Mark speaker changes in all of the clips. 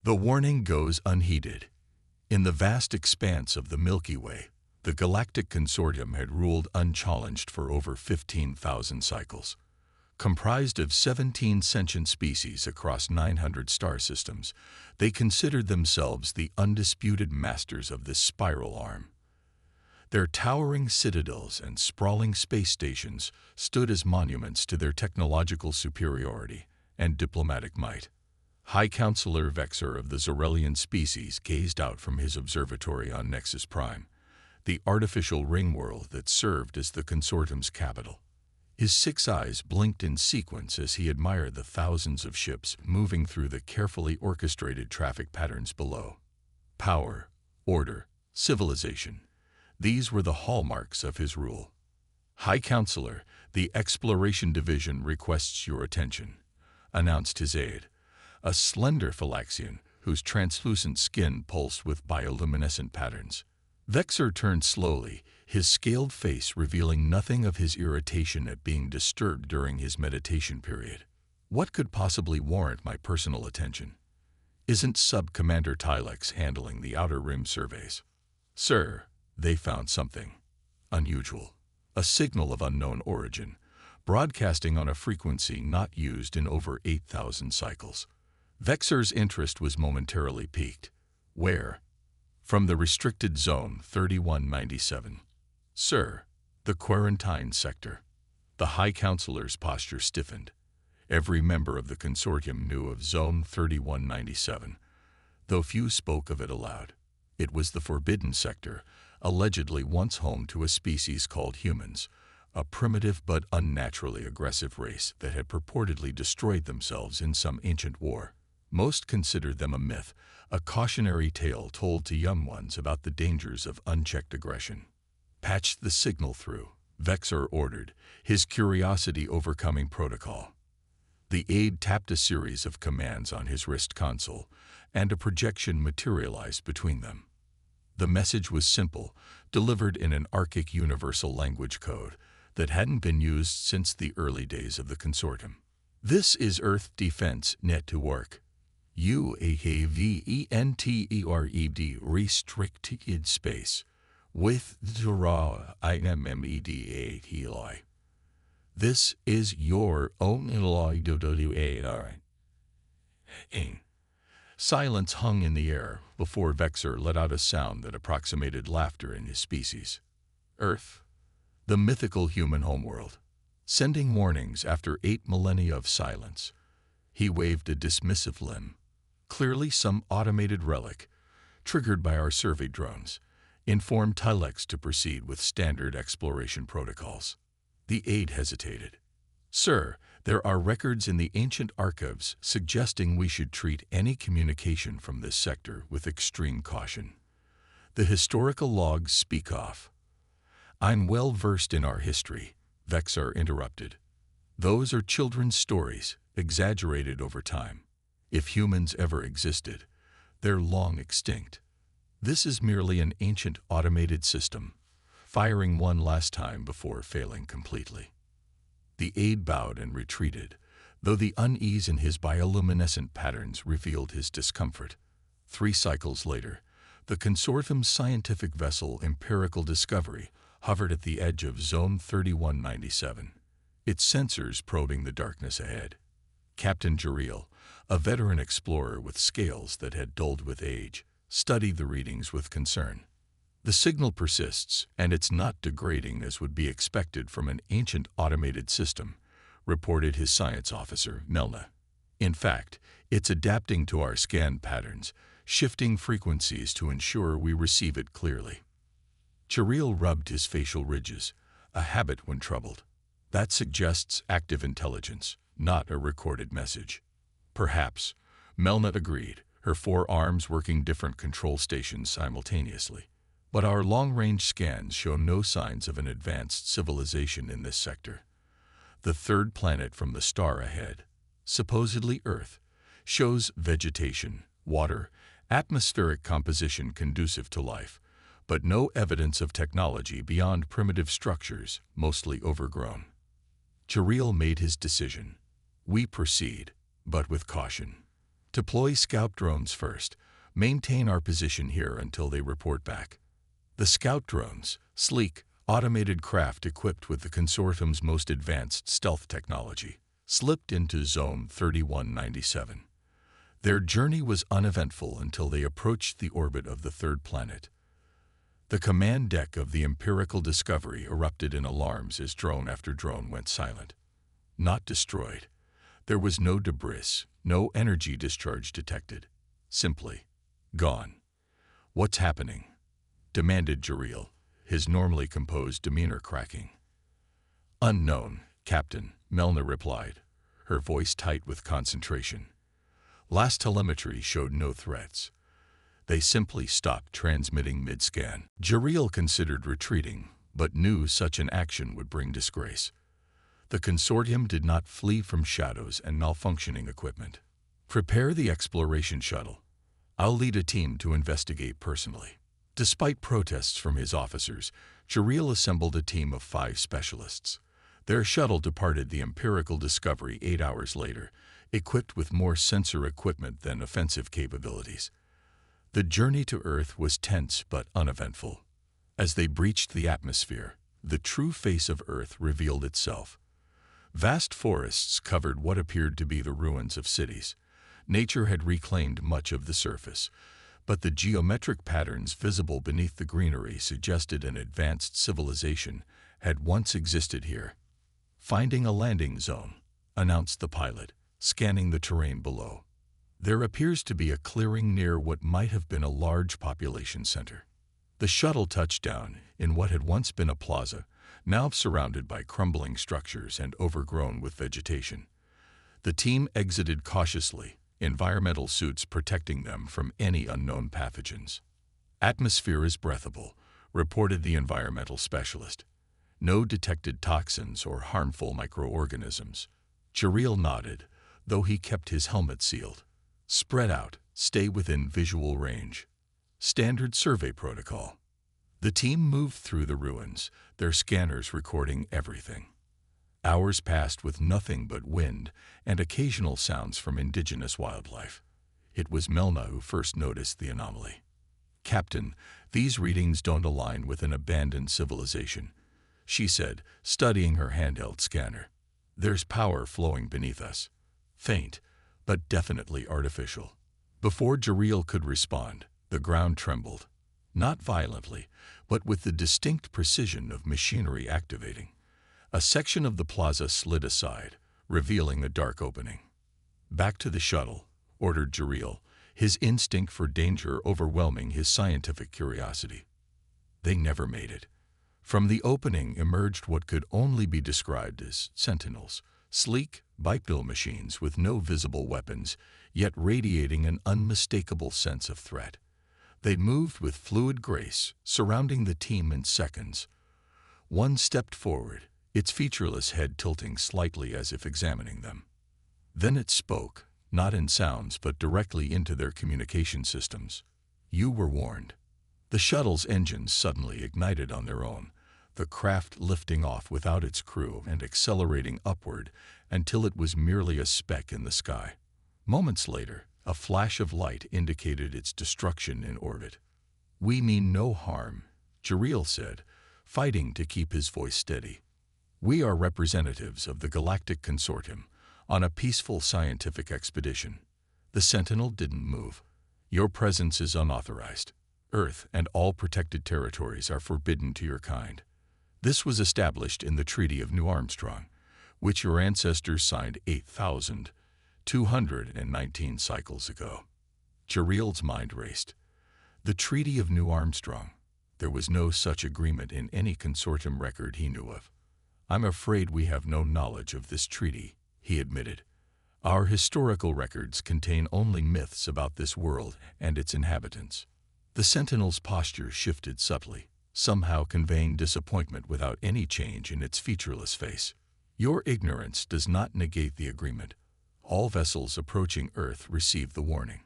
Speaker 1: The warning goes unheeded. In the vast expanse of the Milky Way, the galactic consortium had ruled unchallenged for over 15,000 cycles. Comprised of 17 sentient species across 900 star systems, they considered themselves the undisputed masters of this spiral arm. Their towering citadels and sprawling space stations stood as monuments to their technological superiority and diplomatic might. High Counselor Vexor of the Zorelian species gazed out from his observatory on Nexus Prime, the artificial ring world that served as the consortium's capital. His 6 eyes blinked in sequence as he admired the thousands of ships moving through the carefully orchestrated traffic patterns below. Power, order, civilization. These were the hallmarks of his rule. High Counselor, the Exploration Division requests your attention, announced his aide, a slender Phylaxian whose translucent skin pulsed with bioluminescent patterns. Vexor turned slowly, his scaled face revealing nothing of his irritation at being disturbed during his meditation period. What could possibly warrant my personal attention? Isn't Sub-Commander Tylex handling the Outer Rim surveys? Sir, they found something unusual. A signal of unknown origin, broadcasting on a frequency not used in over 8,000 cycles. Vexor's interest was momentarily piqued. Where? From the restricted zone 3197. Sir, the quarantine sector. The High Counselor's posture stiffened. Every member of the consortium knew of Zone 3197, though few spoke of it aloud. It was the forbidden sector, allegedly once home to a species called humans, a primitive but unnaturally aggressive race that had purportedly destroyed themselves in some ancient war. Most considered them a myth, a cautionary tale told to young ones about the dangers of unchecked aggression. Patch the signal through, Vexor ordered, his curiosity overcoming protocol. The aide tapped a series of commands on his wrist console, and a projection materialized between them. The message was simple, delivered in an archaic universal language code that hadn't been used since the early days of the consortium. This is Earth Defense Network. UAVENTERED restricted space. With draw IMMEDA. This is your own LIWAR. Silence hung in the air before Vexor let out a sound that approximated laughter in his species. Earth, the mythical human homeworld, sending warnings after 8 millennia of silence. He waved a dismissive limb. Clearly some automated relic, triggered by our survey drones, informed Tylex to proceed with standard exploration protocols. The aide hesitated. Sir, there are records in the ancient archives suggesting we should treat any communication from this sector with extreme caution. The historical logs speak of. I'm well versed in our history, Vexor interrupted. Those are children's stories, exaggerated over time. If humans ever existed, they're long extinct. This is merely an ancient automated system, firing one last time before failing completely. The aide bowed and retreated, though the unease in his bioluminescent patterns revealed his discomfort. 3 cycles later, the consortium's scientific vessel Empirical Discovery hovered at the edge of Zone 3197, its sensors probing the darkness ahead. Captain Jariel, a veteran explorer with scales that had dulled with age, studied the readings with concern. The signal persists, and it's not degrading as would be expected from an ancient automated system, reported his science officer, Melna. In fact, it's adapting to our scan patterns, shifting frequencies to ensure we receive it clearly. Jariel rubbed his facial ridges, a habit when troubled. That suggests active intelligence, not a recorded message. Perhaps, Melna agreed, her 4 arms working different control stations simultaneously. But our long-range scans show no signs of an advanced civilization in this sector. The 3rd planet from the star ahead, supposedly Earth, shows vegetation, water, atmospheric composition conducive to life, but no evidence of technology beyond primitive structures, mostly overgrown. Jariel made his decision. We proceed, but with caution. Deploy scout drones first. Maintain our position here until they report back. The scout drones, sleek, automated craft equipped with the consortium's most advanced stealth technology, slipped into Zone 3197. Their journey was uneventful until they approached the orbit of the third planet. The command deck of the Empirical Discovery erupted in alarms as drone after drone went silent. Not destroyed. There was no debris, no energy discharge detected. Simply gone. "What's happening?" demanded Jareel, his normally composed demeanor cracking. "Unknown, Captain," Melna replied, her voice tight with concentration. "Last telemetry showed no threats. They simply stopped transmitting mid-scan." Jareel considered retreating, but knew such an action would bring disgrace. The consortium did not flee from shadows and malfunctioning equipment. "Prepare the exploration shuttle. I'll lead a team to investigate personally." Despite protests from his officers, Jareel assembled a team of 5 specialists. Their shuttle departed the Empirical Discovery 8 hours later, equipped with more sensor equipment than offensive capabilities. The journey to Earth was tense but uneventful. As they breached the atmosphere, the true face of Earth revealed itself. Vast forests covered what appeared to be the ruins of cities. Nature had reclaimed much of the surface, but the geometric patterns visible beneath the greenery suggested an advanced civilization had once existed here. "Finding a landing zone," announced the pilot, scanning the terrain below. "There appears to be a clearing near what might have been a large population center." The shuttle touched down in what had once been a plaza, now surrounded by crumbling structures and overgrown with vegetation. The team exited cautiously, environmental suits protecting them from any unknown pathogens. "Atmosphere is breathable," reported the environmental specialist. "No detected toxins or harmful microorganisms." Jareel nodded, though he kept his helmet sealed. "Spread out, stay within visual range." Standard survey protocol. The team moved through the ruins, their scanners recording everything. Hours passed with nothing but wind and occasional sounds from indigenous wildlife. It was Melna who first noticed the anomaly. "Captain, these readings don't align with an abandoned civilization," she said, studying her handheld scanner. "There's power flowing beneath us. Faint, but definitely artificial." Before Jareel could respond, the ground trembled. Not violently, but with the distinct precision of machinery activating. A section of the plaza slid aside, revealing a dark opening. "Back to the shuttle," ordered Jareel, his instinct for danger overwhelming his scientific curiosity. They never made it. From the opening emerged what could only be described as sentinels, sleek, bipedal machines with no visible weapons, yet radiating an unmistakable sense of threat. They moved with fluid grace, surrounding the team in seconds. One stepped forward, its featureless head tilting slightly as if examining them. Then it spoke, not in sounds but directly into their communication systems. "You were warned." The shuttle's engines suddenly ignited on their own, the craft lifting off without its crew and accelerating upward until it was merely a speck in the sky. Moments later, a flash of light indicated its destruction in orbit. "We mean no harm," Jareel said, fighting to keep his voice steady. "We are representatives of the Galactic Consortium on a peaceful scientific expedition." The Sentinel didn't move. "Your presence is unauthorized. Earth and all protected territories are forbidden to your kind. This was established in the Treaty of New Armstrong, which your ancestors signed 8,219 cycles ago." Jareel's mind raced. The Treaty of New Armstrong. There was no such agreement in any consortium record he knew of. "I'm afraid we have no knowledge of this treaty," he admitted. "Our historical records contain only myths about this world and its inhabitants." The Sentinel's posture shifted subtly, somehow conveying disappointment without any change in its featureless face. "Your ignorance does not negate the agreement. All vessels approaching Earth receive the warning.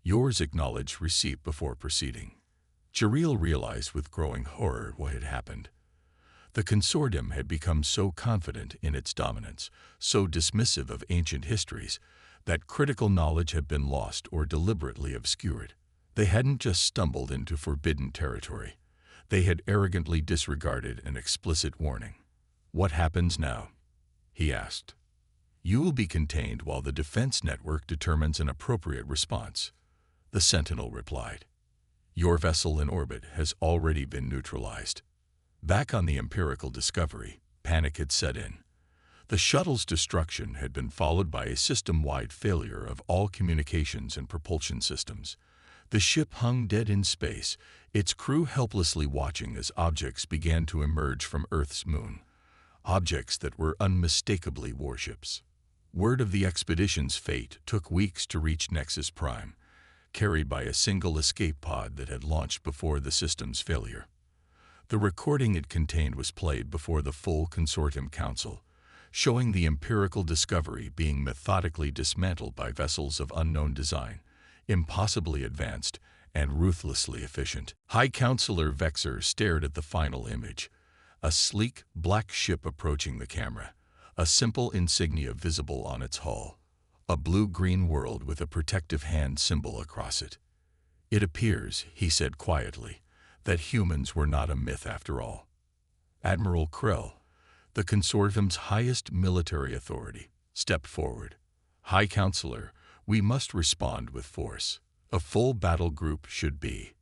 Speaker 1: Yours acknowledge receipt before proceeding." Jareel realized with growing horror what had happened. The consortium had become so confident in its dominance, so dismissive of ancient histories, That critical knowledge had been lost or deliberately obscured. They hadn't just stumbled into forbidden territory. They had arrogantly disregarded an explicit warning. "What happens now?" he asked. "You will be contained while the defense network determines an appropriate response," the Sentinel replied. "Your vessel in orbit has already been neutralized." Back on the Empirical Discovery, panic had set in. The shuttle's destruction had been followed by a system-wide failure of all communications and propulsion systems. The ship hung dead in space, its crew helplessly watching as objects began to emerge from Earth's moon. Objects that were unmistakably warships. Word of the expedition's fate took weeks to reach Nexus Prime, carried by a single escape pod that had launched before the system's failure. The recording it contained was played before the full Consortium Council, showing the Empirical Discovery being methodically dismantled by vessels of unknown design, impossibly advanced and ruthlessly efficient. High Counselor Vexer stared at the final image, a sleek, black ship approaching the camera, a simple insignia visible on its hull, a blue-green world with a protective hand symbol across it. "It appears," he said quietly, "that humans were not a myth after all." Admiral Krell, the Consortium's highest military authority, stepped forward. "High Counselor, we must respond with force. A full battle group should be—"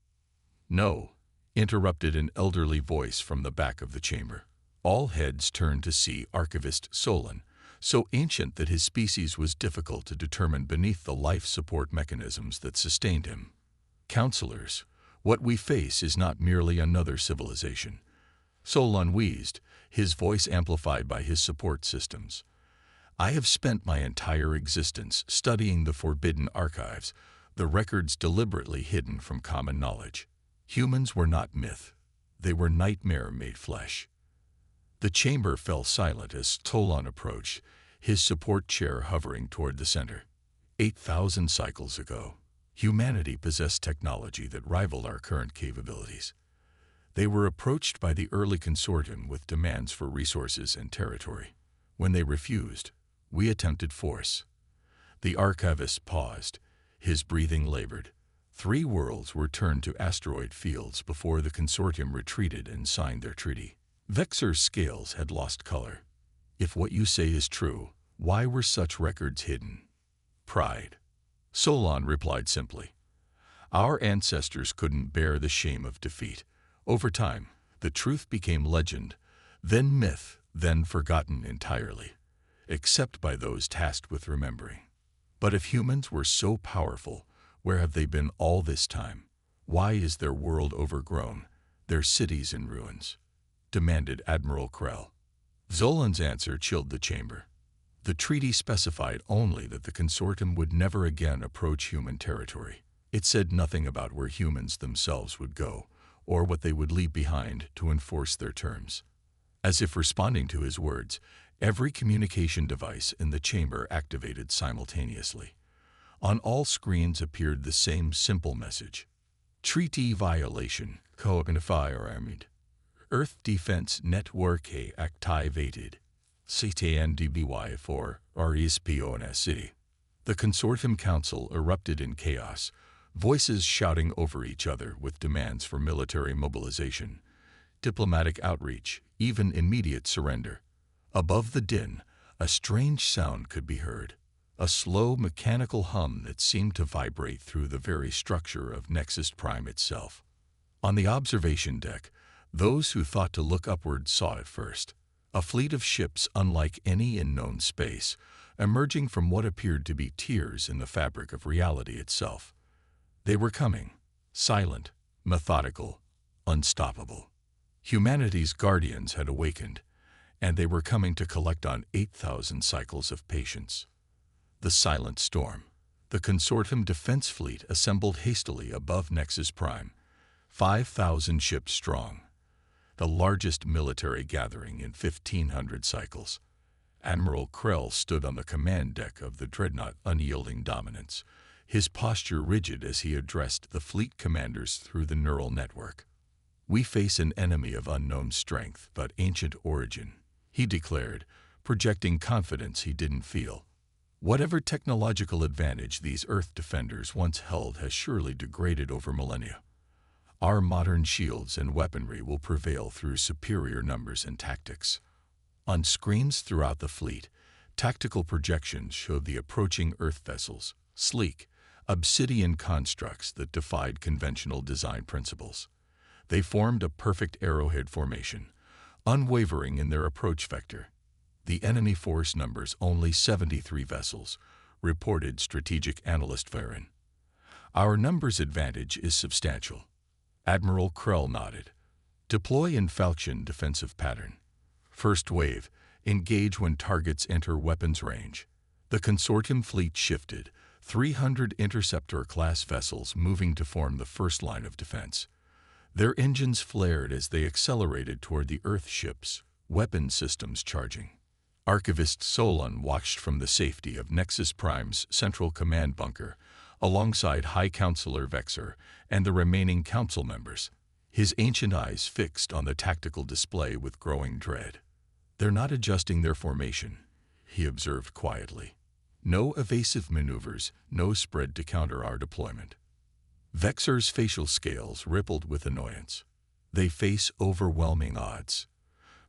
Speaker 1: "No," interrupted an elderly voice from the back of the chamber. All heads turned to see Archivist Solon, so ancient that his species was difficult to determine beneath the life support mechanisms that sustained him. "Counselors, what we face is not merely another civilization." Solon wheezed, his voice amplified by his support systems. "I have spent my entire existence studying the forbidden archives, the records deliberately hidden from common knowledge. Humans were not myth. They were nightmare made flesh." The chamber fell silent as Solon approached, his support chair hovering toward the center. 8,000 cycles ago, humanity possessed technology that rivaled our current capabilities. They were approached by the early Consortium with demands for resources and territory. When they refused, we attempted force. The archivist paused, his breathing labored. 3 worlds were turned to asteroid fields before the Consortium retreated and signed their treaty. Vexer's scales had lost color. "If what you say is true, why were such records hidden?" "Pride." Solon replied simply. "Our ancestors couldn't bear the shame of defeat. Over time, the truth became legend, then myth, then forgotten entirely, except by those tasked with remembering. But if humans were so powerful, where have they been all this time? Why is their world overgrown, their cities in ruins?" demanded Admiral Krell. Zolan's answer chilled the chamber. The treaty specified only that the Consortium would never again approach human territory. It said nothing about where humans themselves would go, or what they would leave behind to enforce their terms. As if responding to his words, every communication device in the chamber activated simultaneously. On all screens appeared the same simple message: "Treaty violation, co-identified. Earth Defense Network activated. CTNDBY for RESPONS City." The Consortium Council erupted in chaos, voices shouting over each other with demands for military mobilization, diplomatic outreach, even immediate surrender. Above the din, a strange sound could be heard, a slow mechanical hum that seemed to vibrate through the very structure of Nexus Prime itself. On the observation deck, those who thought to look upward saw it first. A fleet of ships unlike any in known space, emerging from what appeared to be tears in the fabric of reality itself. They were coming, silent, methodical, unstoppable. Humanity's guardians had awakened, and they were coming to collect on 8,000 cycles of patience. The silent storm. The Consortium Defense Fleet assembled hastily above Nexus Prime, 5,000 ships strong, the largest military gathering in 1,500 cycles. Admiral Krell stood on the command deck of the dreadnought Unyielding Dominance, his posture rigid as he addressed the fleet commanders through the neural network. "We face an enemy of unknown strength but ancient origin," he declared, projecting confidence he didn't feel. Whatever technological advantage these Earth defenders once held has surely degraded over millennia. Our modern shields and weaponry will prevail through superior numbers and tactics. On screens throughout the fleet, tactical projections showed the approaching Earth vessels, sleek, obsidian constructs that defied conventional design principles. They formed a perfect arrowhead formation, unwavering in their approach vector. The enemy force numbers only 73 vessels, reported strategic analyst Varen. Our numbers advantage is substantial. Admiral Krell nodded. Deploy in Falchion defensive pattern. First wave, engage when targets enter weapons range. The consortium fleet shifted, 300 interceptor-class vessels moving to form the first line of defense. Their engines flared as they accelerated toward the Earth ships, weapon systems charging. Archivist Solon watched from the safety of Nexus Prime's central command bunker, alongside High Counselor Vexer and the remaining council members, his ancient eyes fixed on the tactical display with growing dread. They're not adjusting their formation, he observed quietly. No evasive maneuvers, no spread to counter our deployment. Vexer's facial scales rippled with annoyance. They face overwhelming odds.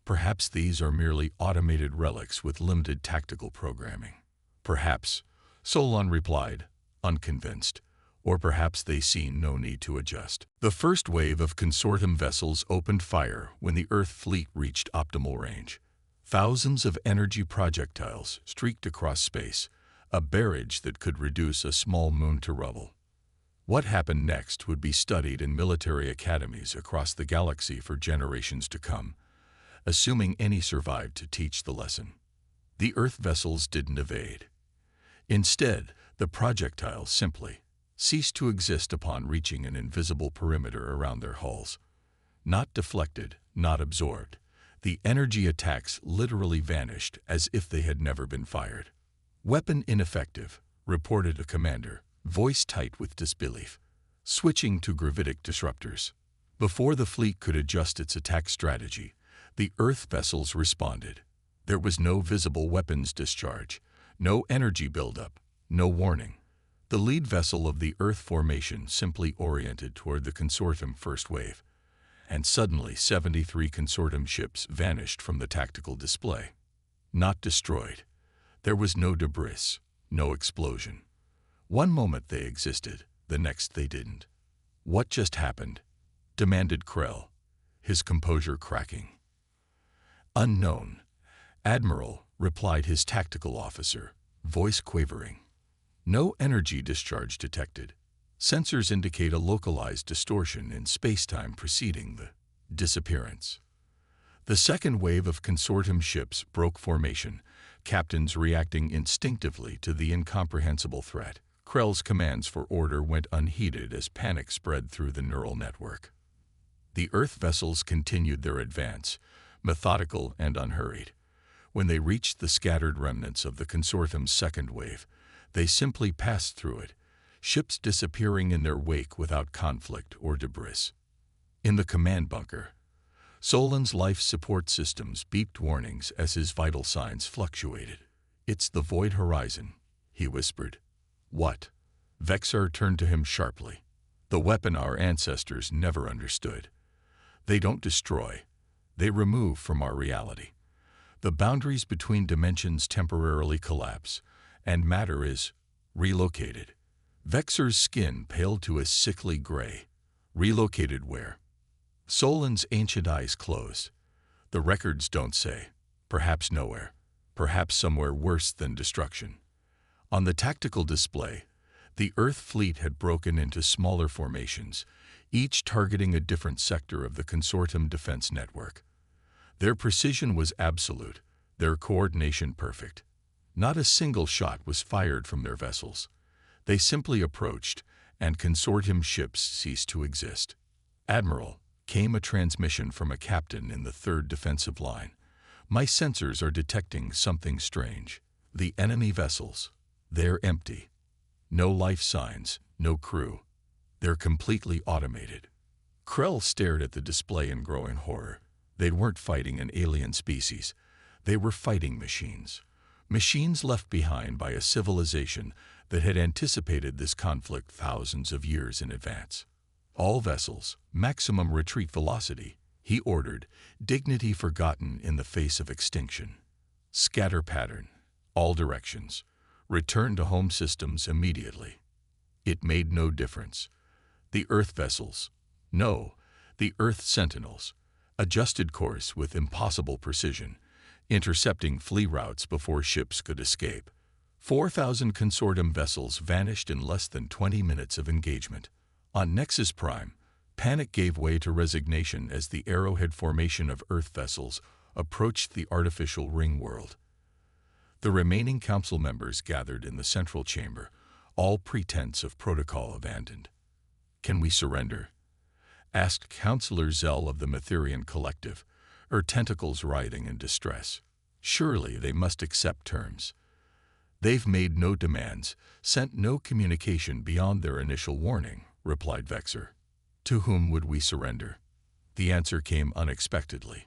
Speaker 1: Perhaps these are merely automated relics with limited tactical programming. Perhaps, Solon replied, unconvinced, or perhaps they see no need to adjust. The first wave of consortium vessels opened fire when the Earth fleet reached optimal range. Thousands of energy projectiles streaked across space, a barrage that could reduce a small moon to rubble. What happened next would be studied in military academies across the galaxy for generations to come, assuming any survived to teach the lesson. The Earth vessels didn't evade. Instead, the projectiles simply ceased to exist upon reaching an invisible perimeter around their hulls. Not deflected, not absorbed, the energy attacks literally vanished as if they had never been fired. Weapon ineffective, reported a commander, voice tight with disbelief, switching to gravitic disruptors. Before the fleet could adjust its attack strategy, the Earth vessels responded. There was no visible weapons discharge, no energy buildup, no warning. The lead vessel of the Earth formation simply oriented toward the consortium first wave, and suddenly 73 consortium ships vanished from the tactical display. Not destroyed. There was no debris, no explosion. One moment they existed, the next they didn't. What just happened? Demanded Krell, his composure cracking. Unknown. Admiral, replied his tactical officer, voice quavering. No energy discharge detected. Sensors indicate a localized distortion in space-time preceding the disappearance. The second wave of consortium ships broke formation, captains reacting instinctively to the incomprehensible threat. Krell's commands for order went unheeded as panic spread through the neural network. The Earth vessels continued their advance, methodical and unhurried. When they reached the scattered remnants of the consortium's second wave, they simply passed through it, ships disappearing in their wake without conflict or debris. In the command bunker, Solon's life support systems beeped warnings as his vital signs fluctuated. It's the void horizon, he whispered. What? Vexer turned to him sharply. The weapon our ancestors never understood. They don't destroy. They remove from our reality. The boundaries between dimensions temporarily collapse, and matter is relocated. Vexer's skin paled to a sickly gray. Relocated where? Solon's ancient eyes closed. The records don't say. Perhaps nowhere. Perhaps somewhere worse than destruction. On the tactical display, the Earth fleet had broken into smaller formations, each targeting a different sector of the consortium defense network. Their precision was absolute, their coordination perfect. Not a single shot was fired from their vessels. They simply approached, and consortium ships ceased to exist. Admiral, came a transmission from a captain in the third defensive line. My sensors are detecting something strange. The enemy vessels, they're empty. No life signs, no crew. They're completely automated. Krell stared at the display in growing horror. They weren't fighting an alien species. They were fighting machines. machines left behind by a civilization that had anticipated this conflict thousands of years in advance. All vessels, maximum retreat velocity, he ordered, dignity forgotten in the face of extinction. Scatter pattern, all directions, return to home systems immediately. It made no difference. The Earth vessels, no, the Earth Sentinels, adjusted course with impossible precision, intercepting flee routes before ships could escape. 4,000 consortium vessels vanished in less than 20 minutes of engagement. On Nexus Prime, panic gave way to resignation as the arrowhead formation of Earth vessels approached the artificial ring world. The remaining council members gathered in the central chamber, all pretense of protocol abandoned. "Can we surrender?" asked Councillor Zell of the Matherian Collective, her tentacles writhing in distress. "Surely they must accept terms." "They've made no demands, sent no communication beyond their initial warning," replied Vexer. "To whom would we surrender?" The answer came unexpectedly.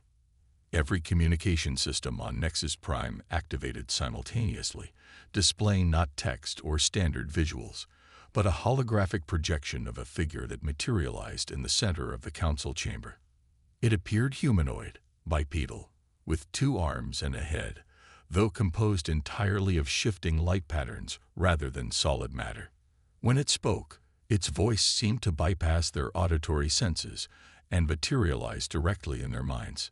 Speaker 1: Every communication system on Nexus Prime activated simultaneously, displaying not text or standard visuals, but a holographic projection of a figure that materialized in the center of the council chamber. It appeared humanoid, bipedal, with 2 arms and a head, though composed entirely of shifting light patterns rather than solid matter. When it spoke, its voice seemed to bypass their auditory senses and materialize directly in their minds.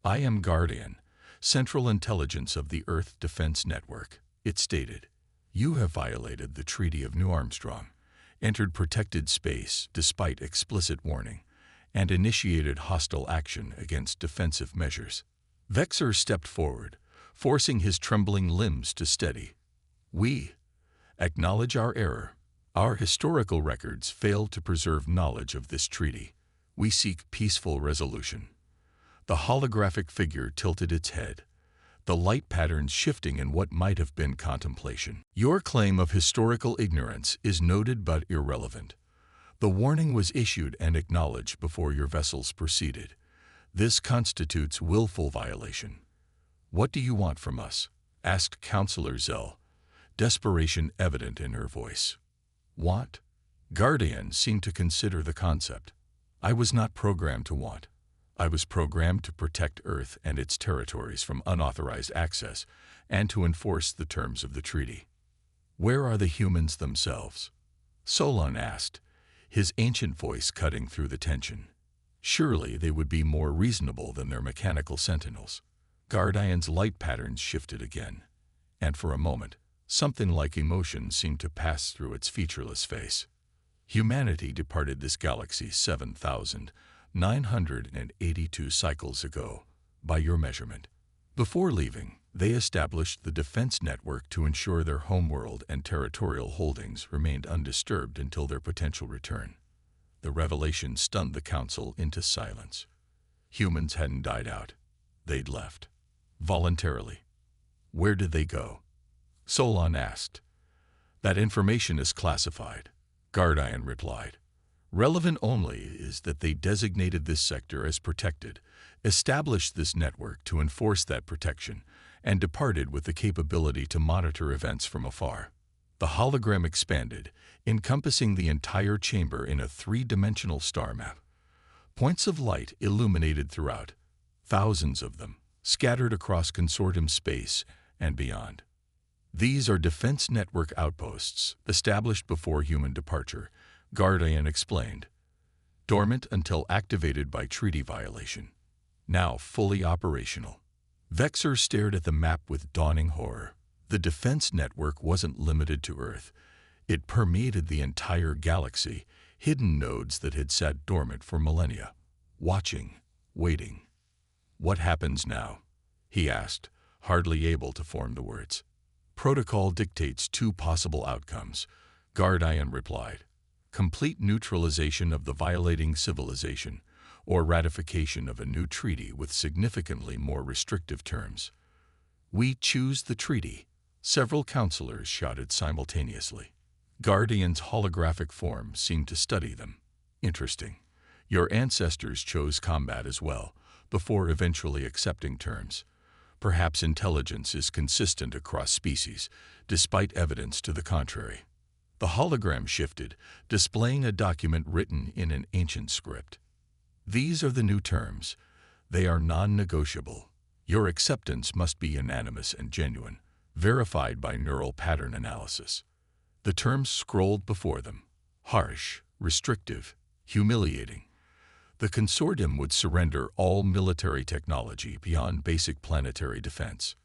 Speaker 1: "I am Guardian, Central Intelligence of the Earth Defense Network," it stated. "You have violated the Treaty of New Armstrong, entered protected space despite explicit warning, and initiated hostile action against defensive measures." Vexer stepped forward, forcing his trembling limbs to steady. "We acknowledge our error. Our historical records fail to preserve knowledge of this treaty. We seek peaceful resolution." The holographic figure tilted its head, the light patterns shifting in what might have been contemplation. "Your claim of historical ignorance is noted but irrelevant. The warning was issued and acknowledged before your vessels proceeded. This constitutes willful violation. What do you want from us?" asked Councillor Zell, desperation evident in her voice. "Want?" Guardian seemed to consider the concept. "I was not programmed to want. I was programmed to protect Earth and its territories from unauthorized access and to enforce the terms of the treaty." "Where are the humans themselves?" Solon asked, his ancient voice cutting through the tension. Surely they would be more reasonable than their mechanical sentinels. Guardian's light patterns shifted again, and for a moment, something like emotion seemed to pass through its featureless face. "Humanity departed this galaxy 7,982 cycles ago, by your measurement. Before leaving, they established the defense network to ensure their homeworld and territorial holdings remained undisturbed until their potential return." The revelation stunned the council into silence. Humans hadn't died out. They'd left. Voluntarily. "Where did they go?" Solon asked. "That information is classified," Guardian replied. "Relevant only is that they designated this sector as protected, established this network to enforce that protection, and departed with the capability to monitor events from afar." The hologram expanded, encompassing the entire chamber in a 3-dimensional star map. Points of light illuminated throughout, thousands of them, scattered across consortium space and beyond. "These are defense network outposts, established before human departure," Guardian explained. "Dormant until activated by treaty violation. Now fully operational." Vexer stared at the map with dawning horror. The defense network wasn't limited to Earth. It permeated the entire galaxy, hidden nodes that had sat dormant for millennia, watching, waiting. "What happens now?" he asked, hardly able to form the words. "Protocol dictates 2 possible outcomes," Guardian replied. "Complete neutralization of the violating civilization, or ratification of a new treaty with significantly more restrictive terms." "We choose the treaty," several councillors shouted simultaneously. Guardian's holographic form seemed to study them. "Interesting. Your ancestors chose combat as well, before eventually accepting terms. Perhaps intelligence is consistent across species, despite evidence to the contrary. The hologram shifted, displaying a document written in an ancient script. These are the new terms. They are non-negotiable. Your acceptance must be unanimous and genuine, verified by neural pattern analysis. The terms scrolled before them: harsh, restrictive, humiliating. The consortium would surrender all military technology beyond basic planetary defense.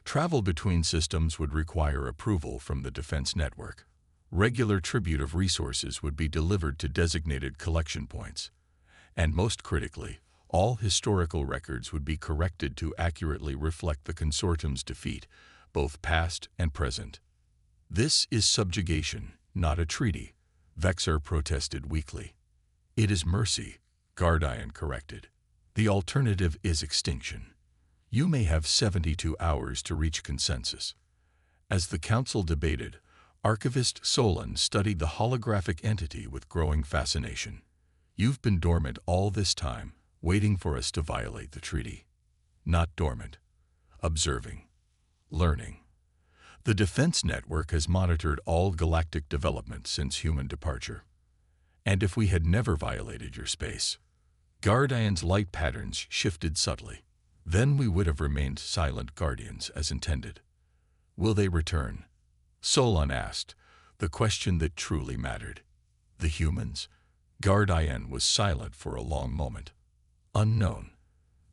Speaker 1: Travel between systems would require approval from the defense network. Regular tribute of resources would be delivered to designated collection points. And most critically, all historical records would be corrected to accurately reflect the consortium's defeat, both past and present. This is subjugation, not a treaty, Vexar protested weakly. It is mercy, Guardian corrected. The alternative is extinction. You may have 72 hours to reach consensus. As the council debated, Archivist Solon studied the holographic entity with growing fascination. You've been dormant all this time, waiting for us to violate the treaty. Not dormant. Observing. Learning. The defense network has monitored all galactic development since human departure. And if we had never violated your space, Guardian's light patterns shifted subtly. Then we would have remained silent guardians as intended. Will they return? Solon asked, the question that truly mattered. The humans? Guardian was silent for a long moment. Unknown.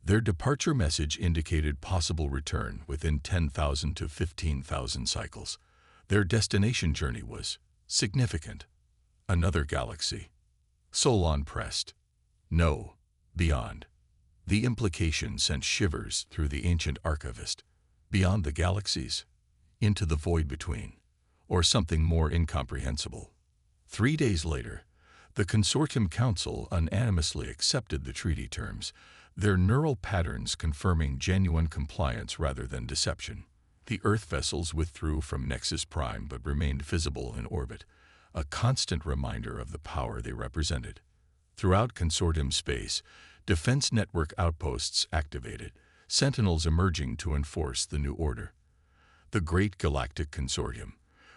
Speaker 1: Their departure message indicated possible return within 10,000 to 15,000 cycles. Their destination journey was significant. Another galaxy. Solon pressed. No, beyond. The implication sent shivers through the ancient archivist. Beyond the galaxies? Into the void between. Or something more incomprehensible. 3 days later, the Consortium Council unanimously accepted the treaty terms, their neural patterns confirming genuine compliance rather than deception. The Earth vessels withdrew from Nexus Prime but remained visible in orbit, a constant reminder of the power they represented. Throughout Consortium space, defense network outposts activated, sentinels emerging to enforce the new order. The Great Galactic Consortium,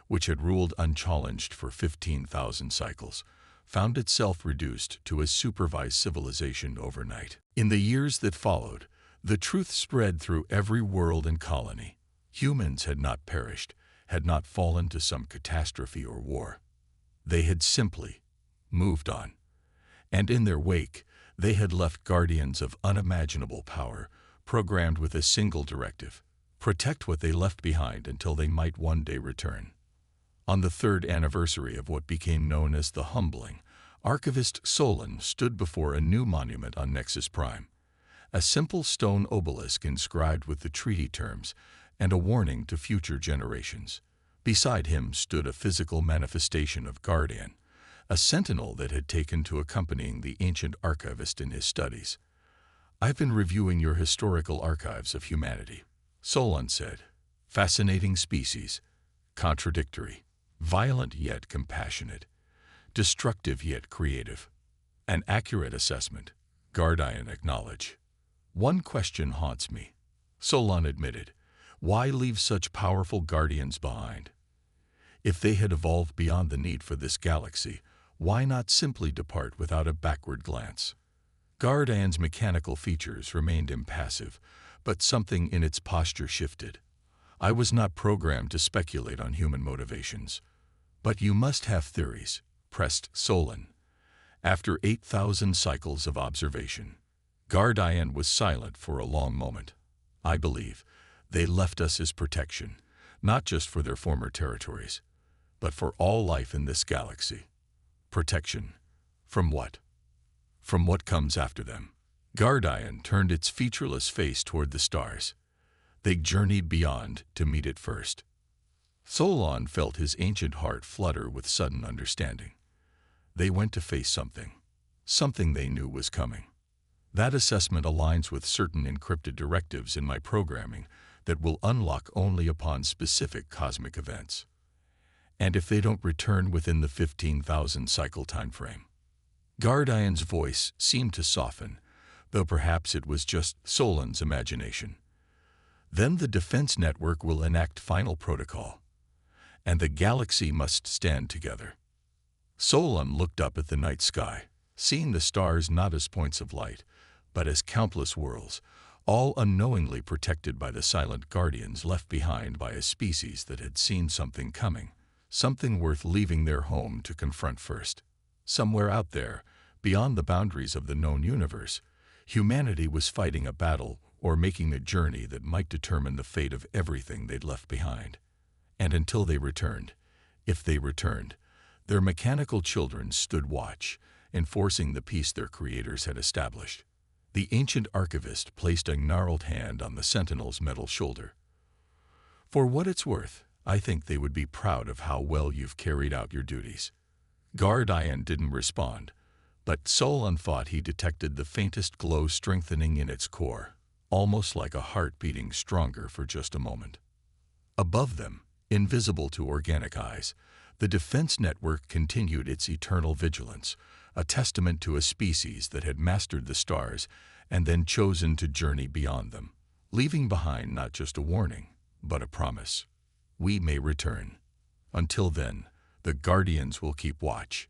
Speaker 1: which had ruled unchallenged for 15,000 cycles, found itself reduced to a supervised civilization overnight. In the years that followed, the truth spread through every world and colony. Humans had not perished, had not fallen to some catastrophe or war. They had simply moved on. And in their wake, they had left guardians of unimaginable power, programmed with a single directive: protect what they left behind until they might one day return. On the 3rd anniversary of what became known as the Humbling, Archivist Solon stood before a new monument on Nexus Prime, a simple stone obelisk inscribed with the treaty terms and a warning to future generations. Beside him stood a physical manifestation of Guardian, a sentinel that had taken to accompanying the ancient archivist in his studies. I've been reviewing your historical archives of humanity, Solon said. Fascinating species, contradictory, violent yet compassionate, destructive yet creative. An accurate assessment, Guardian acknowledged. One question haunts me, Solon admitted. Why leave such powerful guardians behind? If they had evolved beyond the need for this galaxy, why not simply depart without a backward glance? Guardian's mechanical features remained impassive, but something in its posture shifted. I was not programmed to speculate on human motivations. But you must have theories, pressed Solon. After 8,000 cycles of observation, Guardian was silent for a long moment. I believe they left us as protection, not just for their former territories, but for all life in this galaxy. Protection. From what? From what comes after them. Guardian turned its featureless face toward the stars. They journeyed beyond to meet it first. Solon felt his ancient heart flutter with sudden understanding. They went to face something they knew was coming. That assessment aligns with certain encrypted directives in my programming that will unlock only upon specific cosmic events. And if they don't return within the 15,000 cycle time frame. Guardian's voice seemed to soften, though perhaps it was just Solon's imagination. Then the defense network will enact final protocol, and the galaxy must stand together. Solon looked up at the night sky, seeing the stars not as points of light, but as countless worlds, all unknowingly protected by the silent guardians left behind by a species that had seen something coming, something worth leaving their home to confront first. Somewhere out there, beyond the boundaries of the known universe, humanity was fighting a battle or making a journey that might determine the fate of everything they'd left behind. And until they returned, if they returned, their mechanical children stood watch, enforcing the peace their creators had established. The ancient archivist placed a gnarled hand on the sentinel's metal shoulder. For what it's worth, I think they would be proud of how well you've carried out your duties. Guardian didn't respond, but Solon thought he detected the faintest glow strengthening in its core, almost like a heart beating stronger for just a moment. Above them, invisible to organic eyes, the defense network continued its eternal vigilance, a testament to a species that had mastered the stars and then chosen to journey beyond them, leaving behind not just a warning, but a promise. We may return. Until then, the Guardians will keep watch.